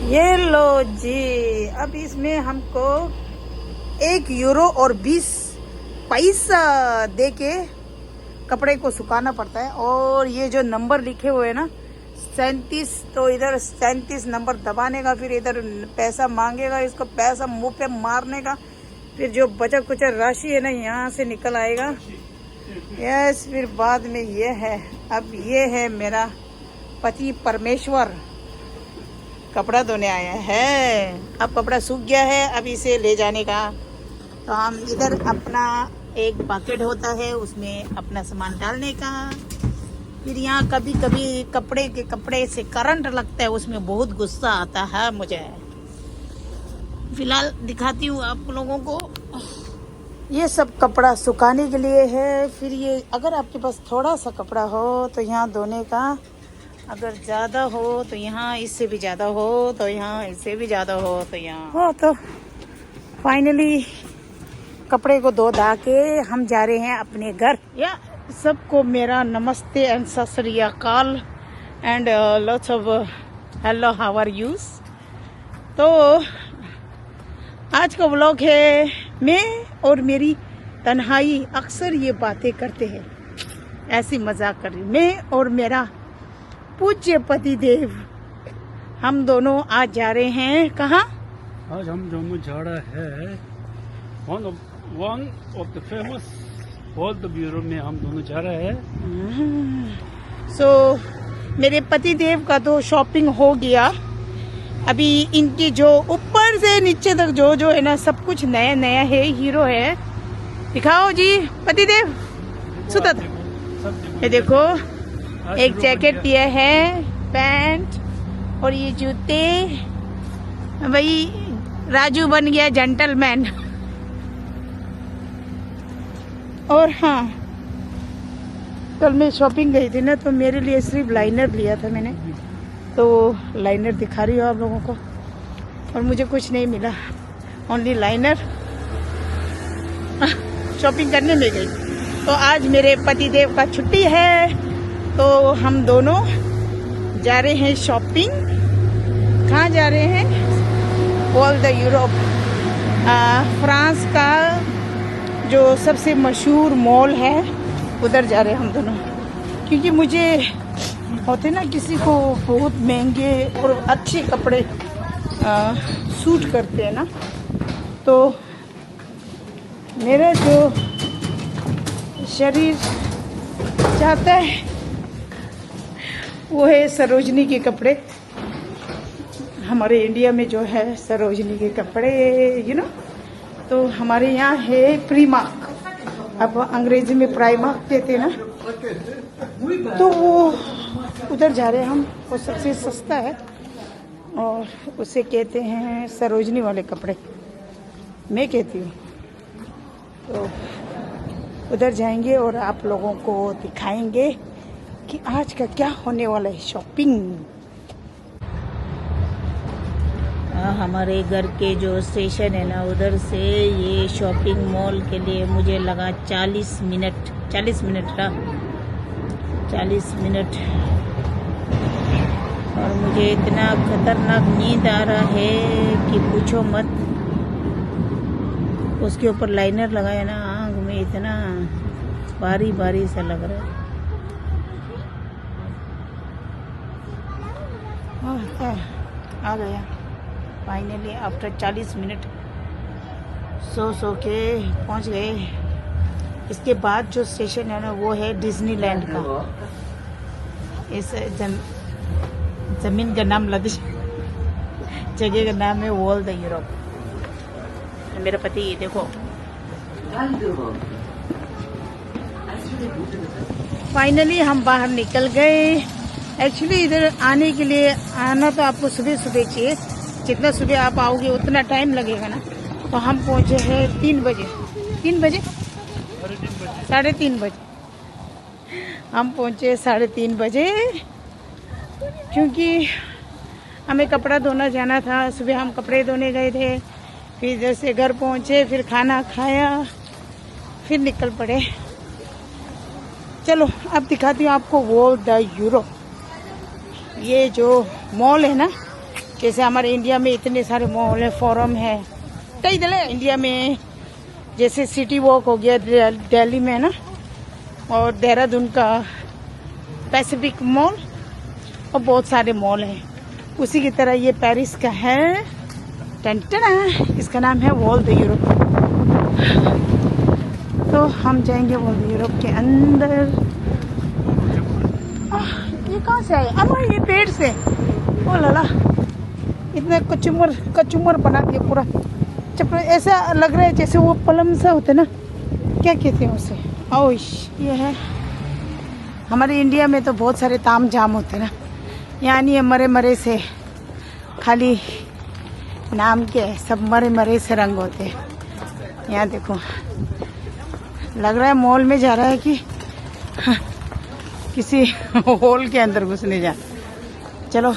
ये लो जी। अब इसमें हमको 1 यूरो और 20 पैसा दे के कपड़े को सुखाना पड़ता है। और ये जो नंबर लिखे हुए हैं ना 37, तो इधर 37 नंबर दबाने का, फिर इधर पैसा मांगेगा, इसको पैसा मुंह पे मारने का, फिर जो बचा कुचा राशि है ना यहाँ से निकल आएगा। यस, फिर बाद में ये है। अब ये है मेरा पति परमेश्वर कपड़ा धोने आया है। अब कपड़ा सूख गया है, अब इसे ले जाने का। तो हम इधर अपना एक बकेट होता है, उसमें अपना सामान डालने का। फिर यहाँ कभी कभी कपड़े से करंट लगता है, उसमें बहुत गुस्सा आता है मुझे। फिलहाल दिखाती हूँ आप लोगों को। ये सब कपड़ा सुखाने के लिए है। फिर ये अगर आपके पास थोड़ा सा कपड़ा हो तो यहाँ धोने का, अगर ज़्यादा हो तो यहाँ, इससे भी ज़्यादा हो तो यहाँ, इससे भी ज़्यादा हो तो यहाँ हो। तो फाइनली कपड़े को धो धा के हम जा रहे हैं अपने घर। या सबको मेरा नमस्ते and Sat Shri Akal and lots of hello, how are you. तो आज का व्लॉग है, मैं और मेरी तन्हाई अक्सर ये बातें करते हैं, ऐसी मजाक कर रही। मैं और मेरा पूज्य पति देव, हम दोनों आज जा रहे हैं कहाँ? आज हम दोनों जा रहे हैं one of the famous world bureau में हम दोनों जा रहे हैं। सो मेरे पति देव का तो शॉपिंग हो गया। अभी इनकी जो ऊपर से नीचे तक जो है ना, सब कुछ नया नया है, हीरो है। दिखाओ जी पति देव, सुता था। ये देखो, एक जैकेट दिया है, पैंट और ये जूते। भाई राजू बन गया जेंटलमैन। और हाँ, कल मैं शॉपिंग गई थी ना, तो मेरे लिए सिर्फ लाइनर लिया था मैंने, तो लाइनर दिखा रही हूँ आप लोगों को। और मुझे कुछ नहीं मिला, ओनली लाइनर। शॉपिंग करने में गई। तो आज मेरे पति देव का छुट्टी है, तो हम दोनों जा रहे हैं शॉपिंग। कहाँ जा रहे हैं? ऑल द यूरोप, फ्रांस का जो सबसे मशहूर मॉल है, उधर जा रहे हैं हम दोनों। क्योंकि मुझे होते ना, किसी को बहुत महंगे और अच्छे कपड़े सूट करते हैं ना, तो मेरा जो शरीर चाहता है वो है सरोजनी के कपड़े। हमारे इंडिया में जो है सरोजनी के कपड़े, यू नो। तो हमारे यहाँ है प्रीमार्क, अब अंग्रेजी में प्राइमार्क कहते हैं ना, तो वो उधर जा रहे हैं हम। वो सबसे सस्ता है और उसे कहते हैं सरोजनी वाले कपड़े, मैं कहती हूँ। तो उधर जाएंगे और आप लोगों को दिखाएंगे कि आज का क्या होने वाला है शॉपिंग। हमारे घर के जो स्टेशन है ना, उधर से ये शॉपिंग मॉल के लिए मुझे लगा 40 मिनट रहा, 40 मिनट। और मुझे इतना खतरनाक नींद आ रहा है कि पूछो मत। उसके ऊपर लाइनर लगाया ना, आँख में इतना भारी भारी सा लग रहा है। आ गया फाइनली आफ्टर 40 मिनट। सो के पहुंच गए। इसके बाद जो स्टेशन है ना, वो है डिज्नीलैंड का। इस जमीन का नाम लद, जगह का नाम है वर्ल्ड द यूरोप। मेरा पति ये देखो, फाइनली हम बाहर निकल गए। एक्चुअली इधर आने के लिए, आना तो आपको सुबह सुबह चाहिए। जितना सुबह आप आओगे उतना टाइम लगेगा ना। तो हम पहुंचे हैं 3 बजे, 3:30 बजे हम पहुंचे, 3:30 बजे। क्योंकि हमें कपड़ा धोना जाना था। सुबह हम कपड़े धोने गए थे, फिर जैसे घर पहुंचे, फिर खाना खाया, फिर निकल पड़े। चलो अब दिखाती हूँ आपको वो द यूरोप। ये जो मॉल है ना, जैसे हमारे इंडिया में इतने सारे मॉल है, फोरम है कई दिले इंडिया में, जैसे सिटी वॉक हो गया दिल्ली में है ना, और देहरादून का पैसिफिक मॉल और बहुत सारे मॉल हैं। उसी की तरह ये पेरिस का है, टेंटना, इसका नाम है वर्ल्ड यूरोप। तो हम जाएंगे वर्ल्ड यूरोप के अंदर। ये कहाँ से आए? अम्मा ये पेड़ से। ओ लाला, इतना कचुमर बना दिया पूरा चप्पल, ऐसा लग रहा है जैसे वो पलम सा होता है ना, क्या कहते हैं उसे। ओश, ये है हमारे इंडिया में तो बहुत सारे ताम झाम होते हैं ना, यहाँ नहीं है, मरे मरे से, खाली नाम के सब मरे मरे से रंग होते हैं। यहाँ देखो, लग रहा है मॉल में जा रहा है कि किसी हॉल के अंदर घुसने जा। चलो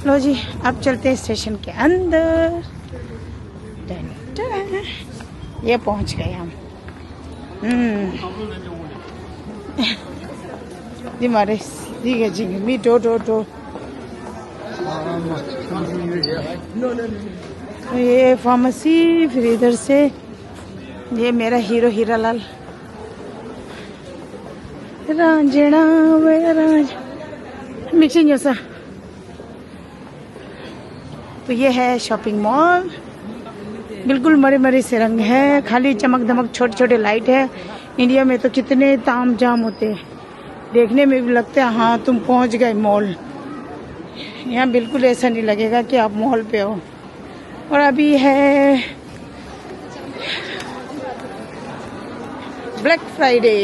लो जी, अब चलते हैं स्टेशन के अंदर। ये पहुंच गए हम। दिमारे ठीक है मी टो ये फार्मेसी, फिर इधर से ये मेरा हीरो हीरालाल, रांझणा वे रांझ मिक्सिंग जैसा। तो ये है शॉपिंग मॉल, बिल्कुल मरे मरे से रंग है, खाली चमक दमक छोटे छोटे लाइट है। इंडिया में तो कितने ताम जाम होते हैं, देखने में भी लगता है हाँ तुम पहुंच गए मॉल। यहाँ बिल्कुल ऐसा नहीं लगेगा कि आप मॉल पे हो। और अभी है ब्लैक फ्राइडे,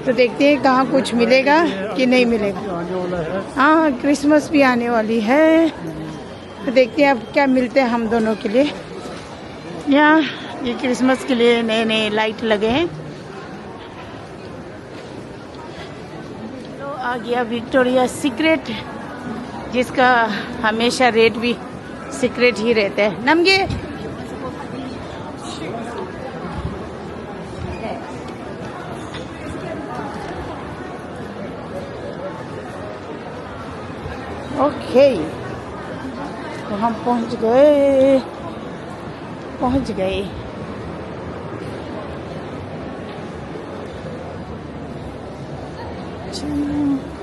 तो देखते हैं कहाँ कुछ मिलेगा कि नहीं मिलेगा। हाँ, क्रिसमस भी आने वाली है, तो देखते हैं अब क्या मिलते हैं हम दोनों के लिए। यहाँ ये क्रिसमस के लिए नए नए लाइट लगे हैं। तो आ गया विक्टोरिया सीक्रेट, जिसका हमेशा रेट भी सीक्रेट ही रहता है। नमगे ओके, तो हम पहुंच गए।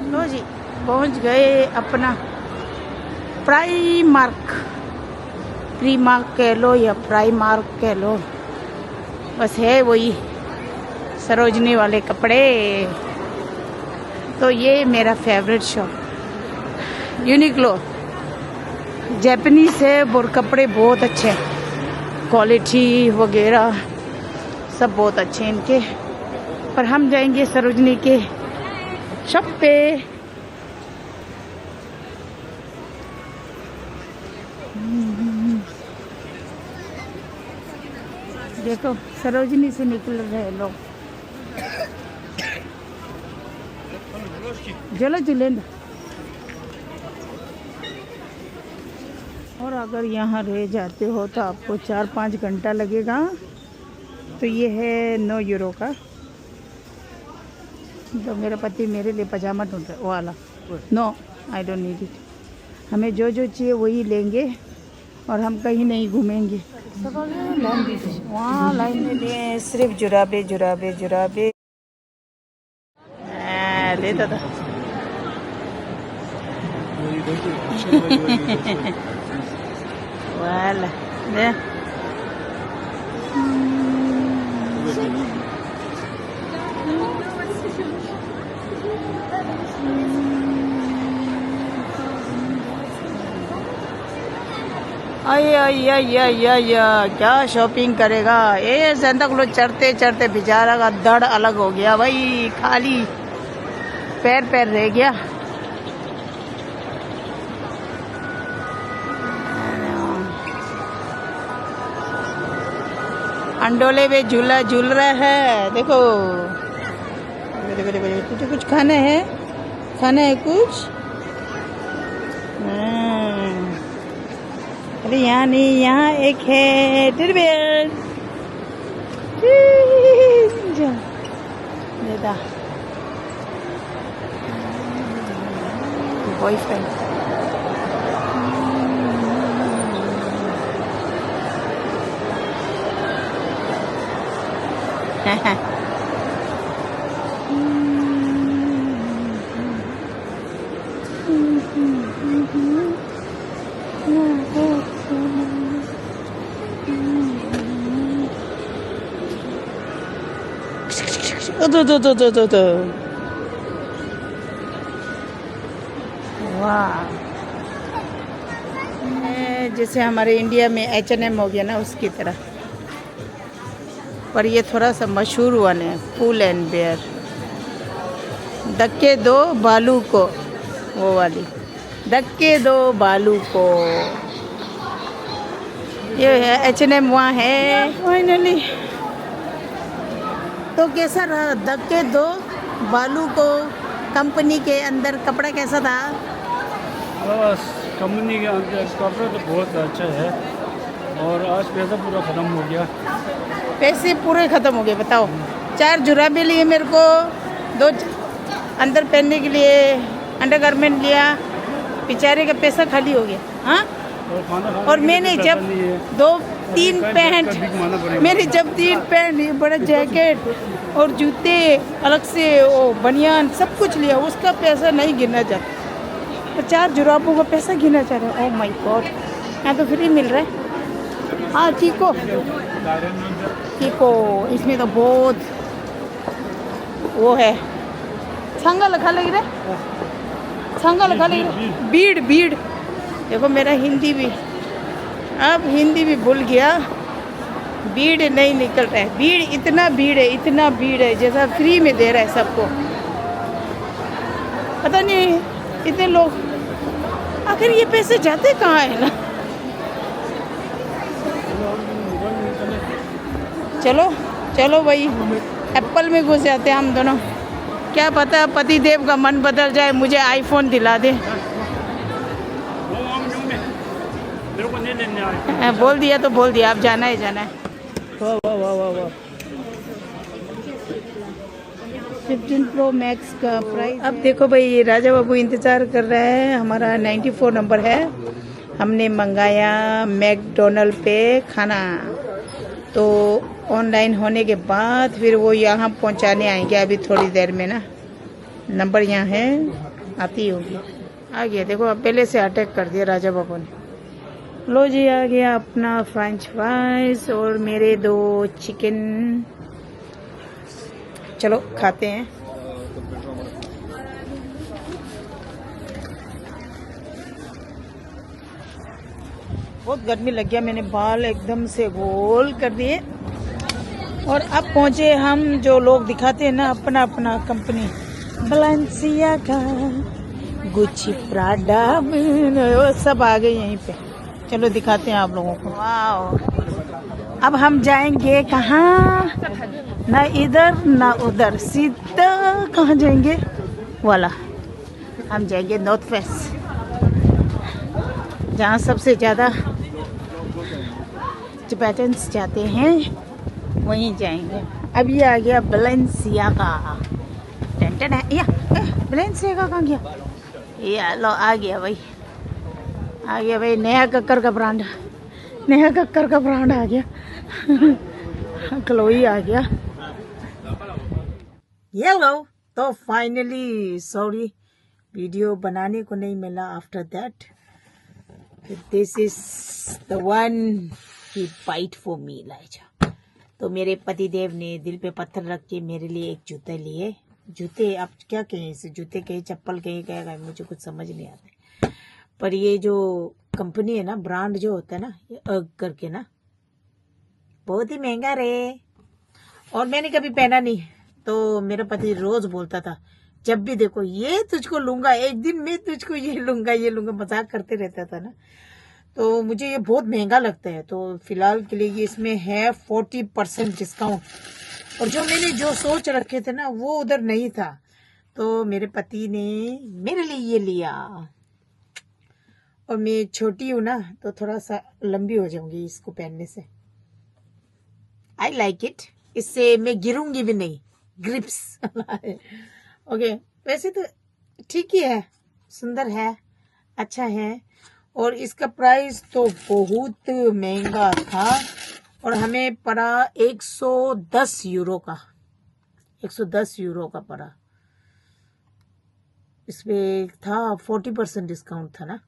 लो जी, पहुंच गए अपना प्राइमार्क, प्रीमार्क कह लो या प्राइमार्क कह लो, बस है वही सरोजनी वाले कपड़े। तो ये मेरा फेवरेट शॉप यूनिक्लो, जापानीज है और कपड़े बहुत अच्छे हैं, क्वालिटी वगैरह सब बहुत अच्छे हैं इनके। पर हम जाएंगे सरोजनी के शॉप पे। देखो सरोजनी से निकल रहे लोग, चलो जुलेंद। और अगर यहाँ रह जाते हो तो आपको 4-5 घंटा लगेगा। तो ये है 9 यूरो का। तो मेरा पति मेरे लिए पजामा ढूंढ रहा है, वो वाला। No, I don't need it. हमें जो जो चाहिए वही लेंगे और हम कहीं नहीं घूमेंगे। वहाँ लाइन में लिए सिर्फ जुराबे जुराबे जुराबे लेता था। वाला दे। क्या शॉपिंग करेगा ये सांता क्लॉज। चढ़ते चढ़ते बेचारा का धड़ अलग हो गया भाई, खाली पैर रह गया। अंडोले में झूला झूल रहा है, देखो। तुझे कुछ खाना है कुछ? अरे यहाँ नहीं, यहाँ एक है टेडीबेयर। बॉयफ्रेंड वाह, जैसे हमारे इंडिया में H&M हो गया ना, उसकी तरह। पर ये थोड़ा सा मशहूर वन है, पुल एंड बेयर। धक्के दो बालू को, वो वाली, धक्के दो बालू को। ये है H&M, वहाँ है फाइनली। तो कैसा रहा धक्के दो बालू को कंपनी के अंदर? कपड़ा कैसा था? बस कंपनी के अंदर कपड़ा तो बहुत अच्छा है, और आज पैसा पूरा ख़त्म हो गया। पैसे पूरे ख़त्म हो गए, बताओ। 4 जुराबे लिए मेरे को, 2 अंदर पहनने के लिए अंडरगारमेंट लिया, बेचारे का पैसा खाली हो गया। हाँ, और मैंने जब 2-3 पैंट, मेरे जब 3 पैंट, बड़ा जैकेट और जूते अलग से, वो बनियान सब कुछ लिया, उसका पैसा नहीं गिना जाता। तो 4 जुराबों का पैसा गिना जा रहा है। ओह माय गॉड, यहाँ तो फ्री मिल रहा है। हाँ ठीक हो, इसमें तो बहुत वो है, छंगा लखा लग रहा है, छंगा लखा लग रहा है, भीड़। देखो मेरा हिंदी भी, अब हिंदी भी भूल गया। भीड़ नहीं निकल रहा है, भीड़, इतना भीड़ है जैसा फ्री में दे रहा है सबको। पता नहीं इतने लोग, आखिर ये पैसे जाते कहाँ है ना। चलो भाई, एप्पल में घुस जाते हैं हम दोनों। क्या पता पति देव का मन बदल जाए, मुझे आईफोन दिला दे। बोल दिया तो बोल दिया, अब जाना है। वाह 15 प्रो मैक्स का प्राइस। अब देखो भाई, राजा बाबू इंतज़ार कर रहा है, हमारा 94 नंबर है। हमने मंगाया मैकडोनल्ड पे खाना, तो ऑनलाइन होने के बाद फिर वो यहाँ पहुँचाने आएंगे अभी थोड़ी देर में ना। नंबर यहाँ है, आती होगी। आ गया, देखो अब पहले से अटैक कर दिया राजा बाबू ने। लो जी, आ गया अपना फ्रेंच फ्राइज और मेरे 2 चिकन। चलो खाते हैं। बहुत गर्मी लग गया, मैंने बाल एकदम से गोल कर दिए। और अब पहुंचे हम, जो लोग दिखाते हैं ना अपना कंपनी, बालेंसियागा, गुच्ची, प्राडा, वो सब आ गए यहीं पे। चलो दिखाते हैं आप लोगों को। वाह, अब हम जाएंगे कहाँ? ना इधर ना उधर, सीधा कहाँ जाएंगे? वाला, हम जाएंगे नॉर्थ वेस्ट, जहाँ सबसे ज़्यादा टिबेटन्स जाते हैं, वहीं जाएंगे। अब ये आ गया बालेंसियागा। टेंटन है या बालेंसियागा कहाँ गया? ये लो, आ गया भाई, नया कक्कर का ब्रांड आ गया। क्लोई आ गया। येलो। तो फाइनली, सॉरी वीडियो बनाने को नहीं मिला after that. This is the one he fight for me Liza. तो मेरे पति देव ने दिल पे पत्थर रख के मेरे लिए एक जूते लिए। जूते, आप क्या कहें इसे, जूते कहें, चप्पल कहें, क्या, मुझे कुछ समझ नहीं आता। पर ये जो कंपनी है ना, ब्रांड जो होता है ना, ये अर्ग करके ना, बहुत ही महंगा रे। और मैंने कभी पहना नहीं, तो मेरा पति रोज बोलता था, जब भी देखो ये तुझको लूंगा, एक दिन मैं तुझको ये लूंगा, मजाक करते रहता था ना। तो मुझे ये बहुत महंगा लगता है। तो फिलहाल के लिए इसमें है 40% डिस्काउंट, और जो मैंने जो सोच रखे थे ना, वो उधर नहीं था। तो मेरे पति ने मेरे लिए ये लिया। और मैं छोटी हूँ ना, तो थोड़ा सा लंबी हो जाऊंगी इसको पहनने से। आई लाइक इट, इससे मैं गिरूंगी भी नहीं, ग्रिप्स। ओके, वैसे तो ठीक ही है, सुंदर है, अच्छा है। और इसका प्राइस तो बहुत महंगा था, और हमें पड़ा 110 यूरो का, 110 यूरो का पड़ा। इसमें था 40% डिस्काउंट था ना।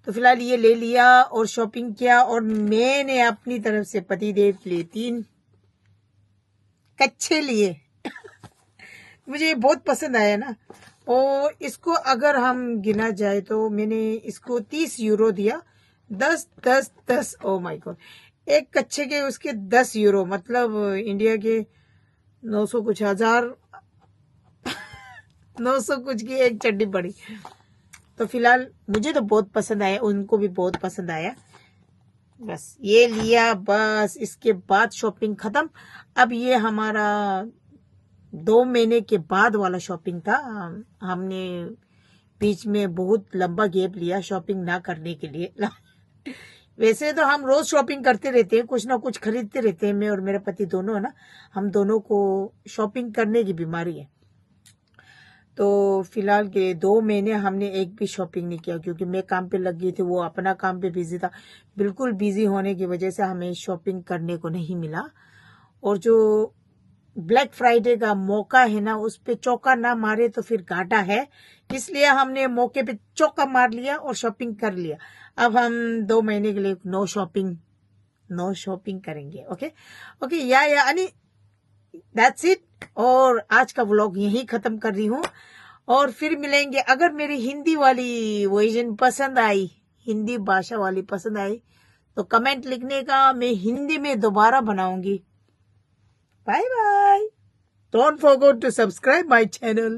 तो फिलहाल ये ले लिया और शॉपिंग किया। और मैंने अपनी तरफ से पतिदेव के लिए 3 कच्छे लिए। मुझे बहुत पसंद आया ना। और इसको अगर हम गिना जाए तो मैंने इसको 30 यूरो दिया। 10 ओ माय गॉड, एक कच्छे के उसके 10 यूरो, मतलब इंडिया के 900 कुछ हजार 900 कुछ की एक चड्डी पड़ी। तो फिलहाल मुझे तो बहुत पसंद आया, उनको भी बहुत पसंद आया। बस ये लिया, बस इसके बाद शॉपिंग खत्म। अब ये हमारा 2 महीने के बाद वाला शॉपिंग था। हमने बीच में बहुत लंबा गैप लिया शॉपिंग ना करने के लिए। वैसे तो हम रोज शॉपिंग करते रहते हैं, कुछ ना कुछ खरीदते रहते हैं। मैं और मेरा पति दोनों है ना, हम दोनों को शॉपिंग करने की बीमारी है। तो फिलहाल के 2 महीने हमने एक भी शॉपिंग नहीं किया, क्योंकि मैं काम पे लग गई थी, वो अपना काम पे बिजी था। बिल्कुल बिजी होने की वजह से हमें शॉपिंग करने को नहीं मिला। और जो ब्लैक फ्राइडे का मौका है ना, उस पे चौका ना मारे तो फिर घाटा है। इसलिए हमने मौके पे चौका मार लिया और शॉपिंग कर लिया। अब हम 2 महीने के लिए नो शॉपिंग करेंगे। ओके या अनि दैट्स इट। और आज का व्लॉग यहीं खत्म कर रही हूँ। और फिर मिलेंगे। अगर मेरी हिंदी वाली वर्जन पसंद आई, हिंदी भाषा वाली पसंद आई, तो कमेंट लिखने का, मैं हिंदी में दोबारा बनाऊंगी। Bye bye. Don't forget to subscribe my channel.